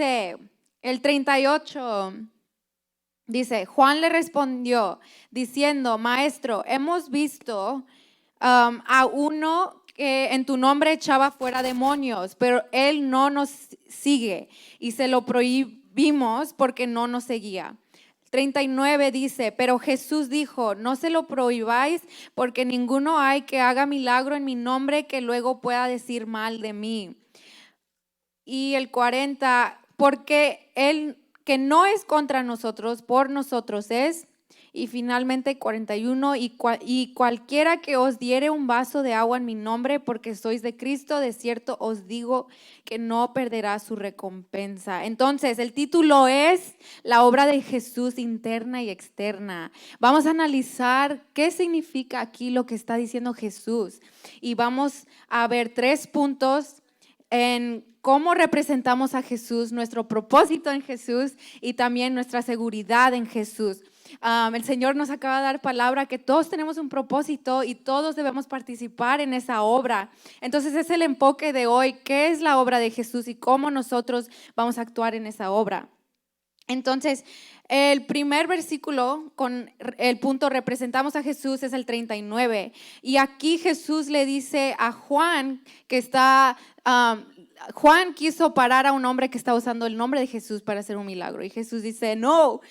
dice el 38, dice, Juan le respondió diciendo, Maestro, hemos visto a uno que en tu nombre echaba fuera demonios, pero él no nos sigue y se lo prohibimos porque no nos seguía. 39 dice, pero Jesús dijo, no se lo prohibáis porque ninguno hay que haga milagro en mi nombre que luego pueda decir mal de mí. Y el 40, porque él que no es contra nosotros, por nosotros es. Y finalmente 41, y cualquiera que os diere un vaso de agua en mi nombre, porque sois de Cristo, de cierto os digo que no perderá su recompensa. Entonces, el título es la obra de Jesús interna y externa. Vamos a analizar qué significa aquí lo que está diciendo Jesús. Y vamos a ver 3 puntos en cómo representamos a Jesús, nuestro propósito en Jesús y también nuestra seguridad en Jesús. El Señor nos acaba de dar palabra que todos tenemos un propósito y todos debemos participar en esa obra. Entonces es el enfoque de hoy, ¿qué es la obra de Jesús y cómo nosotros vamos a actuar en esa obra? Entonces, el primer versículo con el punto representamos a Jesús es el 39. Y aquí Jesús le dice a Juan que está, Juan quiso parar a un hombre que está usando el nombre de Jesús para hacer un milagro. Y Jesús dice, no,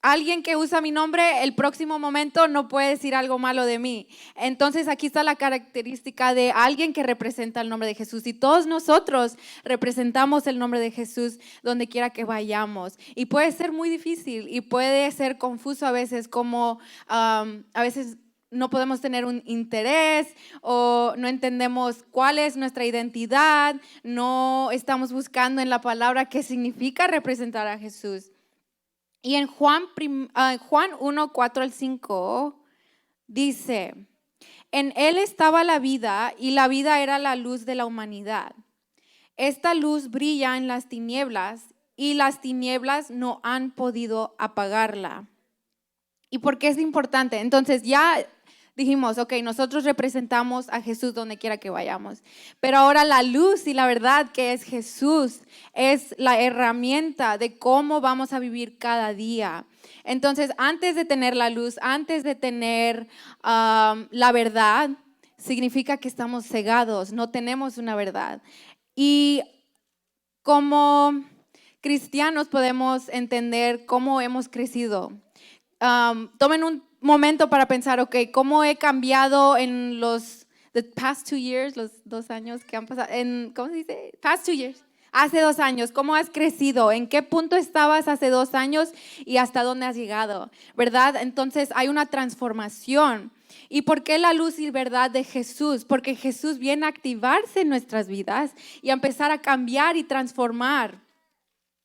alguien que usa mi nombre, el próximo momento no puede decir algo malo de mí. Entonces aquí está la característica de alguien que representa el nombre de Jesús. Y todos nosotros representamos el nombre de Jesús donde quiera que vayamos. Y puede ser muy difícil y puede ser confuso a veces, como a veces no podemos tener un interés o no entendemos cuál es nuestra identidad, no estamos buscando en la palabra qué significa representar a Jesús. Y en Juan 1, 4 al 5 dice, en él estaba la vida y la vida era la luz de la humanidad. Esta luz brilla en las tinieblas y las tinieblas no han podido apagarla. ¿Y por qué es importante? Entonces ya dijimos, ok, nosotros representamos a Jesús donde quiera que vayamos. Pero ahora la luz y la verdad que es Jesús es la herramienta de cómo vamos a vivir cada día. Entonces, antes de tener la luz, antes de tener la verdad, significa que estamos cegados, no tenemos una verdad. Y como cristianos podemos entender cómo hemos crecido. Tomen un momento para pensar, ok, ¿cómo he cambiado en the past 2 years, los 2 años que han pasado, ¿cómo se dice? Past 2 years. Hace 2 años, ¿cómo has crecido? ¿En qué punto estabas hace 2 años y hasta dónde has llegado? ¿Verdad? Entonces hay una transformación. ¿Y por qué la luz y verdad de Jesús? Porque Jesús viene a activarse en nuestras vidas y a empezar a cambiar y transformar.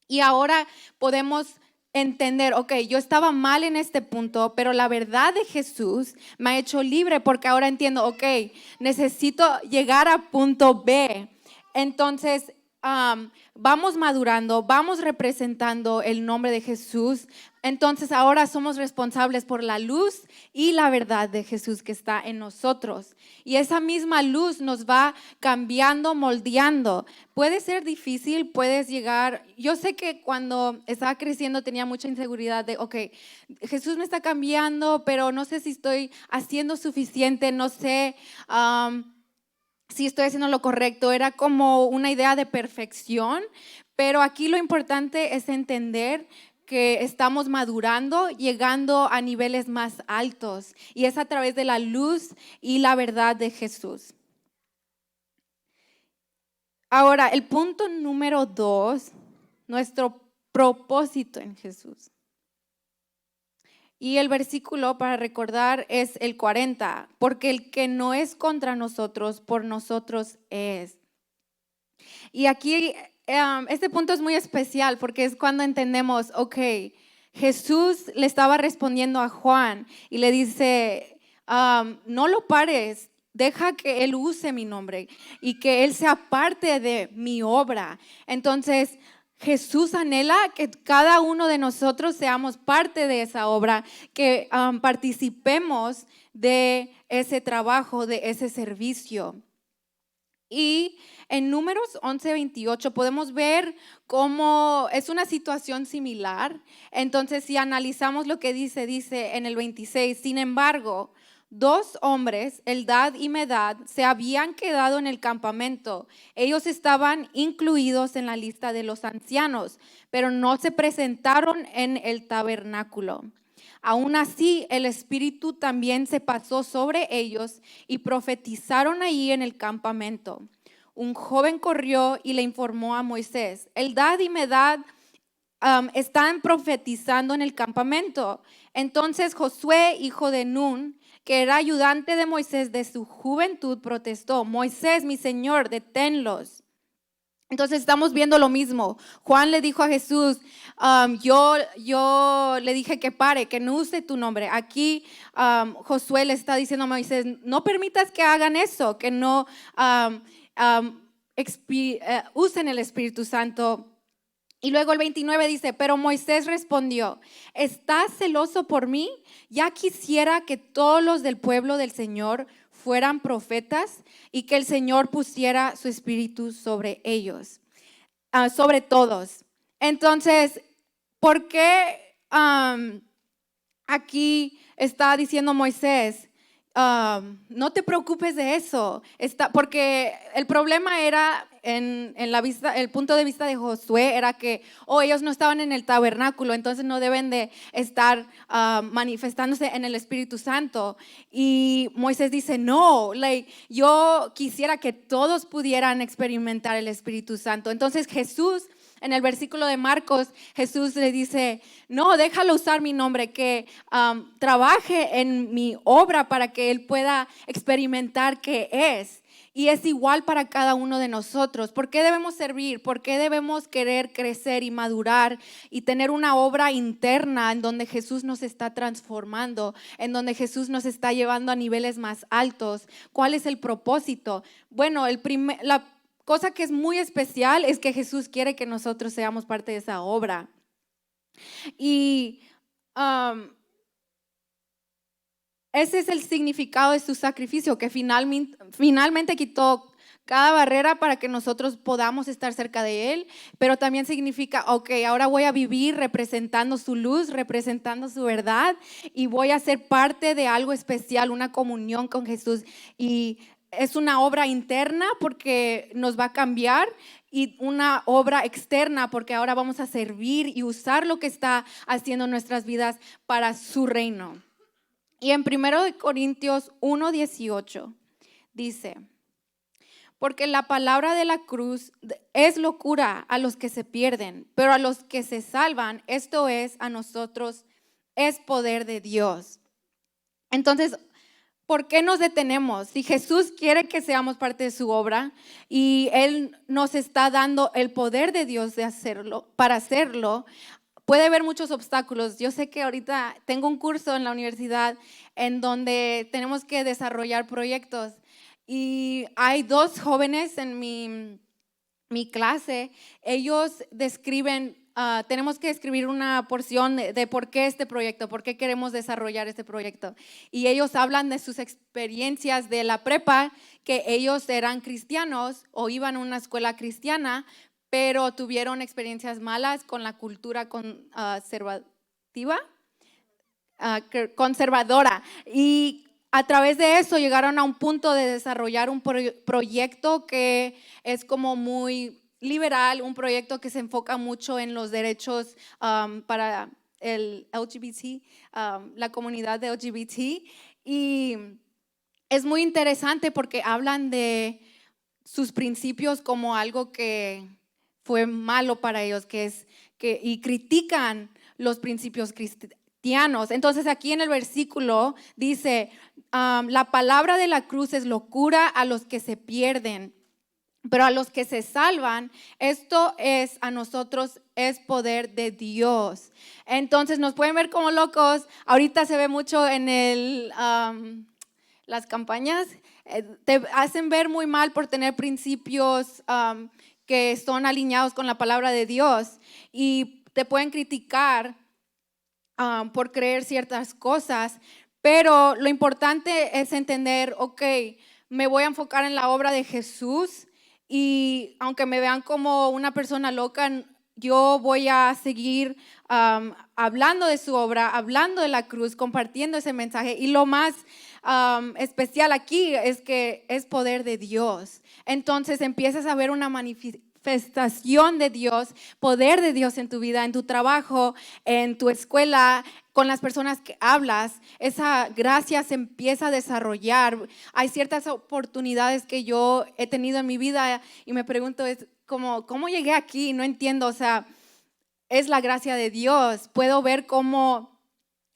Y ahora podemos entender, ok, yo estaba mal en este punto, pero la verdad de Jesús me ha hecho libre porque ahora entiendo, ok, necesito llegar a punto B. Entonces, vamos madurando, vamos representando el nombre de Jesús. Entonces ahora somos responsables por la luz y la verdad de Jesús que está en nosotros. Y esa misma luz nos va cambiando, moldeando. Puede ser difícil, puedes llegar. Yo sé que cuando estaba creciendo tenía mucha inseguridad de, ok, Jesús me está cambiando, pero no sé si estoy haciendo suficiente, no sé si estoy haciendo lo correcto. Era como una idea de perfección, pero aquí lo importante es entender que estamos madurando, llegando a niveles más altos, y es a través de la luz y la verdad de Jesús. Ahora, el punto número 2, nuestro propósito en Jesús. Y el versículo para recordar es el 40, porque el que no es contra nosotros, por nosotros es. Y aquí este punto es muy especial porque es cuando entendemos, ok, Jesús le estaba respondiendo a Juan y le dice, no lo pares, deja que Él use mi nombre y que Él sea parte de mi obra. Entonces, Jesús anhela que cada uno de nosotros seamos parte de esa obra, que participemos de ese trabajo, de ese servicio. Y en Números 11:28 podemos ver cómo es una situación similar. Entonces, si analizamos lo que dice en el 26, sin embargo, dos hombres, Eldad y Medad, se habían quedado en el campamento. Ellos estaban incluidos en la lista de los ancianos, pero no se presentaron en el tabernáculo. Aún así, el Espíritu también se pasó sobre ellos y profetizaron allí en el campamento. Un joven corrió y le informó a Moisés: Eldad y Medad están profetizando en el campamento. Entonces Josué, hijo de Nun, que era ayudante de Moisés de su juventud, protestó: Moisés, mi señor, deténlos. Entonces estamos viendo lo mismo. Juan le dijo a Jesús, yo le dije que pare, que no use tu nombre. Aquí Josué le está diciendo a Moisés: no permitas que hagan eso, que no usen el Espíritu Santo. Y luego el 29 dice: pero Moisés respondió: ¿estás celoso por mí? Ya quisiera que todos los del pueblo del Señor fueran profetas y que el Señor pusiera su espíritu sobre ellos, sobre todos. Entonces, ¿por qué aquí está diciendo Moisés: no te preocupes de eso? Porque el problema era en la vista, el punto de vista de Josué era que ellos no estaban en el tabernáculo, entonces no deben de estar manifestándose en el Espíritu Santo. Y Moisés dice: no, yo quisiera que todos pudieran experimentar el Espíritu Santo. Entonces Jesús, en el versículo de Marcos, Jesús le dice: no, déjalo usar mi nombre, que trabaje en mi obra para que él pueda experimentar qué es. Y es igual para cada uno de nosotros. ¿Por qué debemos servir? ¿Por qué debemos querer crecer y madurar y tener una obra interna en donde Jesús nos está transformando, en donde Jesús nos está llevando a niveles más altos? ¿Cuál es el propósito? Bueno, la cosa que es muy especial es que Jesús quiere que nosotros seamos parte de esa obra. Y ese es el significado de su sacrificio, que finalmente quitó cada barrera para que nosotros podamos estar cerca de Él, pero también significa: ok, ahora voy a vivir representando su luz, representando su verdad, y voy a ser parte de algo especial, una comunión con Jesús. Y es una obra interna porque nos va a cambiar, y una obra externa porque ahora vamos a servir y usar lo que está haciendo en nuestras vidas para su reino. Y en 1 Corintios 1:18 dice: porque la palabra de la cruz es locura a los que se pierden, pero a los que se salvan, esto es, a nosotros, es poder de Dios. Entonces, ¿por qué nos detenemos? Si Jesús quiere que seamos parte de su obra y Él nos está dando el poder de Dios de hacerlo, para hacerlo, puede haber muchos obstáculos. Yo sé que ahorita tengo un curso en la universidad en donde tenemos que desarrollar proyectos, y hay dos jóvenes en mi clase. Ellos describen, tenemos que escribir una porción de por qué este proyecto, por qué queremos desarrollar este proyecto. Y ellos hablan de sus experiencias de la prepa, que ellos eran cristianos o iban a una escuela cristiana, pero tuvieron experiencias malas con la cultura conservadora. Y a través de eso llegaron a un punto de desarrollar un proyecto que es como muy liberal, un proyecto que se enfoca mucho en los derechos para el LGBT, la comunidad de LGBT. Y es muy interesante porque hablan de sus principios como algo que fue malo para ellos, y critican los principios cristianos. Entonces aquí en el versículo dice: la palabra de la cruz es locura a los que se pierden, pero a los que se salvan, esto es, a nosotros, es poder de Dios. Entonces nos pueden ver como locos. Ahorita se ve mucho en las campañas, te hacen ver muy mal por tener principios que son alineados con la palabra de Dios, y te pueden criticar por creer ciertas cosas, pero lo importante es entender: ok, me voy a enfocar en la obra de Jesús, Y aunque me vean como una persona loca, yo voy a seguir hablando de su obra, hablando de la cruz, compartiendo ese mensaje. Y lo más especial aquí es que es poder de Dios. Entonces empiezas a ver una manifestación de Dios, poder de Dios en tu vida, en tu trabajo, en tu escuela, con las personas que hablas. Esa gracia se empieza a desarrollar. Hay ciertas oportunidades que yo he tenido en mi vida y me pregunto, es como, ¿cómo llegué aquí? No entiendo, o sea, es la gracia de Dios. Puedo ver cómo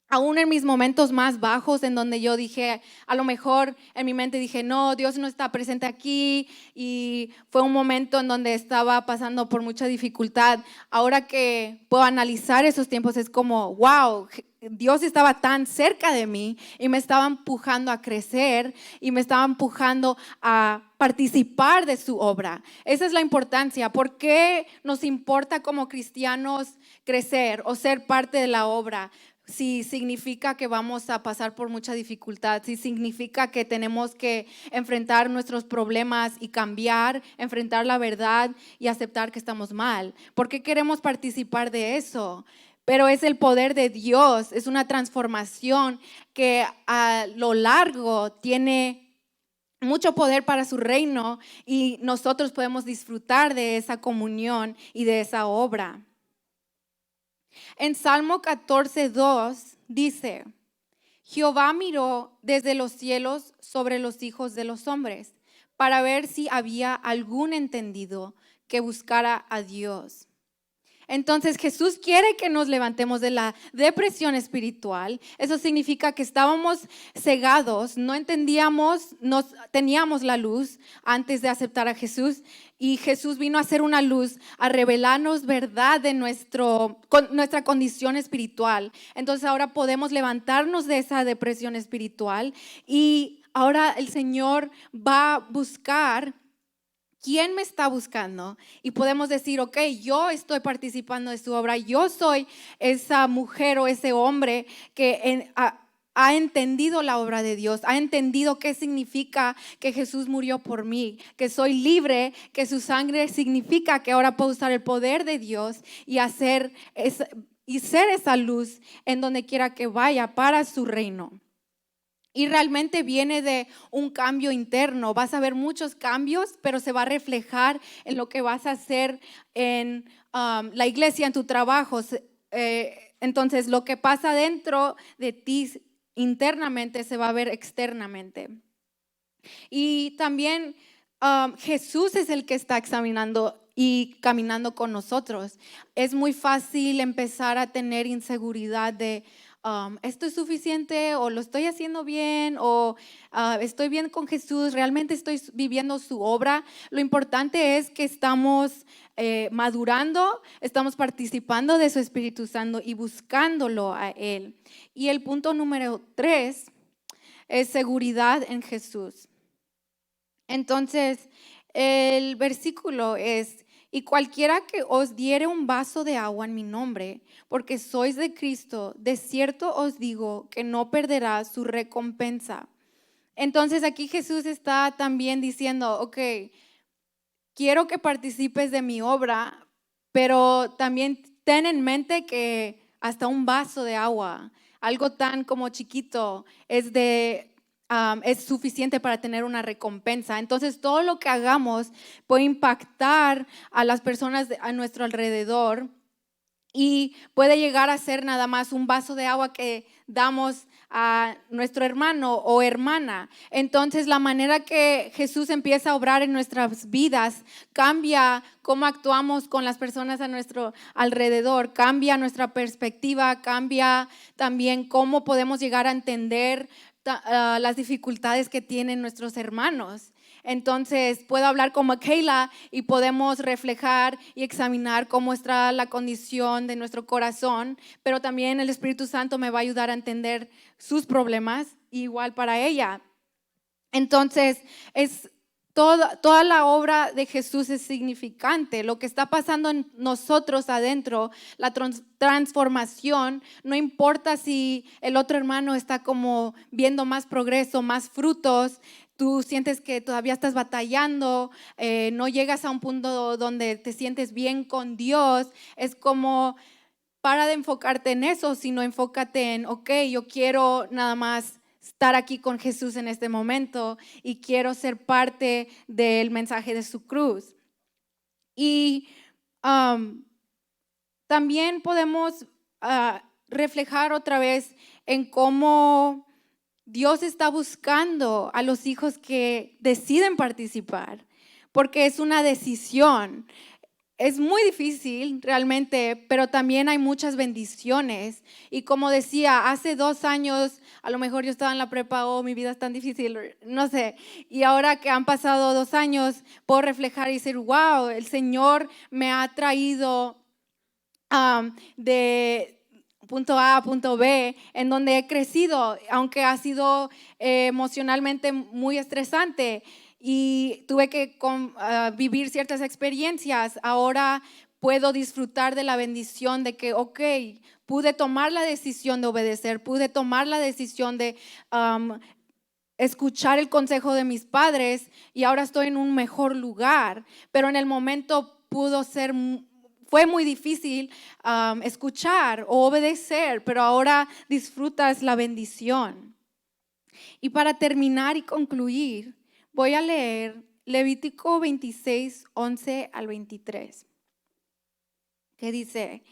aún en mis momentos más bajos, en donde yo dije, a lo mejor en mi mente dije, no, Dios no está presente aquí, y fue un momento en donde estaba pasando por mucha dificultad. Ahora que puedo analizar esos tiempos, es como, wow, Dios estaba tan cerca de mí y me estaba empujando a crecer y me estaba empujando a participar de su obra. Esa es la importancia. ¿Por qué nos importa como cristianos crecer o ser parte de la obra? Si significa que vamos a pasar por mucha dificultad, si significa que tenemos que enfrentar nuestros problemas y cambiar, enfrentar la verdad y aceptar que estamos mal. ¿Por qué queremos participar de eso? Pero es el poder de Dios, es una transformación que a lo largo tiene mucho poder para su reino y nosotros podemos disfrutar de esa comunión y de esa obra. En Salmo 14:2 dice, Jehová miró desde los cielos sobre los hijos de los hombres para ver si había algún entendido que buscara a Dios. Entonces Jesús quiere que nos levantemos de la depresión espiritual. Eso significa que estábamos cegados, no entendíamos, teníamos la luz antes de aceptar a Jesús, y Jesús vino a hacer una luz, a revelarnos verdad de nuestra condición espiritual. Entonces ahora podemos levantarnos de esa depresión espiritual y ahora el Señor va a buscar ¿quién me está buscando? Y podemos decir, ok, yo estoy participando de su obra, yo soy esa mujer o ese hombre que ha entendido la obra de Dios, ha entendido qué significa que Jesús murió por mí, que soy libre, que su sangre significa que ahora puedo usar el poder de Dios y ser esa luz en donde quiera que vaya para su reino. Y realmente viene de un cambio interno. Vas a ver muchos cambios, pero se va a reflejar en lo que vas a hacer en la iglesia, en tu trabajo. Entonces, lo que pasa dentro de ti internamente se va a ver externamente. Y también Jesús es el que está examinando y caminando con nosotros. Es muy fácil empezar a tener inseguridad de ¿esto es suficiente? ¿O lo estoy haciendo bien? ¿O estoy bien con Jesús? ¿Realmente estoy viviendo su obra? Lo importante es que estamos madurando, estamos participando de su Espíritu Santo y buscándolo a Él. Y el punto número 3 es seguridad en Jesús. Entonces, el versículo es, y cualquiera que os diere un vaso de agua en mi nombre, porque sois de Cristo, de cierto os digo que no perderá su recompensa. Entonces aquí Jesús está también diciendo, ok, quiero que participes de mi obra, pero también ten en mente que hasta un vaso de agua, algo tan como chiquito, es suficiente para tener una recompensa. Entonces todo lo que hagamos puede impactar a las personas a nuestro alrededor y puede llegar a ser nada más un vaso de agua que damos a nuestro hermano o hermana. Entonces la manera que Jesús empieza a obrar en nuestras vidas cambia cómo actuamos con las personas a nuestro alrededor, cambia nuestra perspectiva, cambia también cómo podemos llegar a entender las dificultades que tienen nuestros hermanos. Entonces puedo hablar con Michaela y podemos reflejar y examinar cómo está la condición de nuestro corazón, pero también el Espíritu Santo me va a ayudar a entender sus problemas, igual para ella. Entonces toda la obra de Jesús es significante. Lo que está pasando en nosotros adentro, la transformación, no importa si el otro hermano está como viendo más progreso, más frutos, tú sientes que todavía estás batallando, no llegas a un punto donde te sientes bien con Dios. Es como, para de enfocarte en eso, sino enfócate en, ok, yo quiero nada más estar aquí con Jesús en este momento y quiero ser parte del mensaje de su cruz. Y también podemos reflejar otra vez en cómo Dios está buscando a los hijos que deciden participar, porque es una decisión. Es muy difícil realmente, pero también hay muchas bendiciones. Y como decía, hace 2 años, a lo mejor yo estaba en la prepa, oh, mi vida es tan difícil, no sé. Y ahora que han pasado 2 años, puedo reflejar y decir, wow, el Señor me ha traído de punto A a punto B, en donde he crecido, aunque ha sido emocionalmente muy estresante. Y tuve que vivir ciertas experiencias. Ahora puedo disfrutar de la bendición de que, ok, pude tomar la decisión de obedecer, pude tomar la decisión de escuchar el consejo de mis padres y ahora estoy en un mejor lugar. Pero en el momento fue muy difícil escuchar o obedecer, pero ahora disfrutas la bendición. Y para terminar y concluir, voy a leer Levítico 26, 11 al 23, que dice: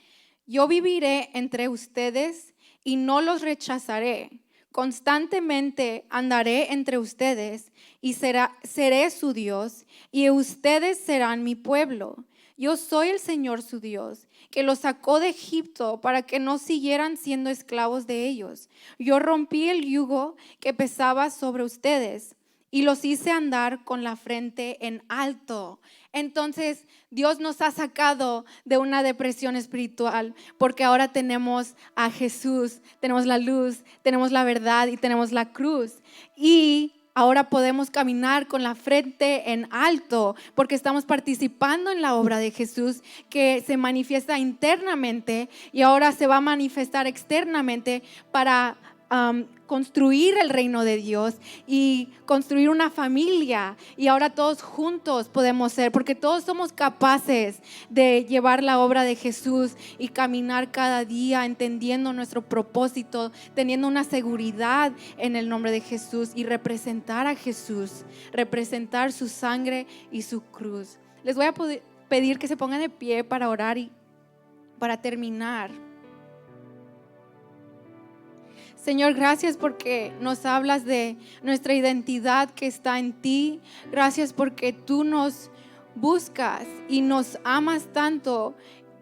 yo viviré entre ustedes y no los rechazaré. Constantemente andaré entre ustedes y seré su Dios, y ustedes serán mi pueblo. Yo soy el Señor su Dios, que los sacó de Egipto para que no siguieran siendo esclavos de ellos. Yo rompí el yugo que pesaba sobre ustedes y los hice andar con la frente en alto. Entonces, Dios nos ha sacado de una depresión espiritual porque ahora tenemos a Jesús, tenemos la luz, tenemos la verdad y tenemos la cruz. Y ahora podemos caminar con la frente en alto porque estamos participando en la obra de Jesús, que se manifiesta internamente y ahora se va a manifestar externamente para construir el reino de Dios y construir una familia. Y ahora todos juntos podemos ser, porque todos somos capaces de llevar la obra de Jesús y caminar cada día entendiendo nuestro propósito, teniendo una seguridad en el nombre de Jesús y representar a Jesús, representar su sangre y su cruz. Les voy a pedir que se pongan de pie para orar y para terminar. Señor, gracias porque nos hablas de nuestra identidad que está en ti. Gracias porque tú nos buscas y nos amas tanto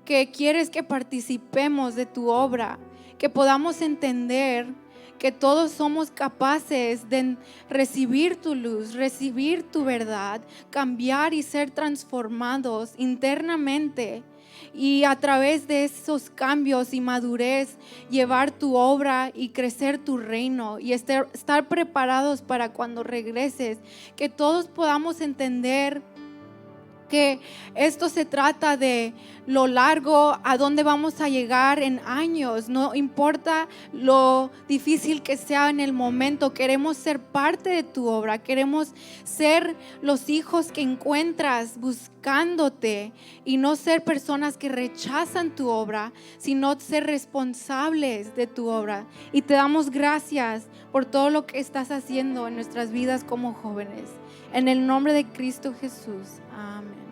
que quieres que participemos de tu obra, que podamos entender que todos somos capaces de recibir tu luz, recibir tu verdad, cambiar y ser transformados internamente. Y a través de esos cambios y madurez, llevar tu obra y crecer tu reino y estar preparados para cuando regreses, que todos podamos entender que esto se trata de lo largo, a dónde vamos a llegar en años. No importa lo difícil que sea en el momento, queremos ser parte de tu obra, queremos ser los hijos que encuentras buscándote y no ser personas que rechazan tu obra, sino ser responsables de tu obra. Y te damos gracias por todo lo que estás haciendo en nuestras vidas como jóvenes. En el nombre de Cristo Jesús. Amén.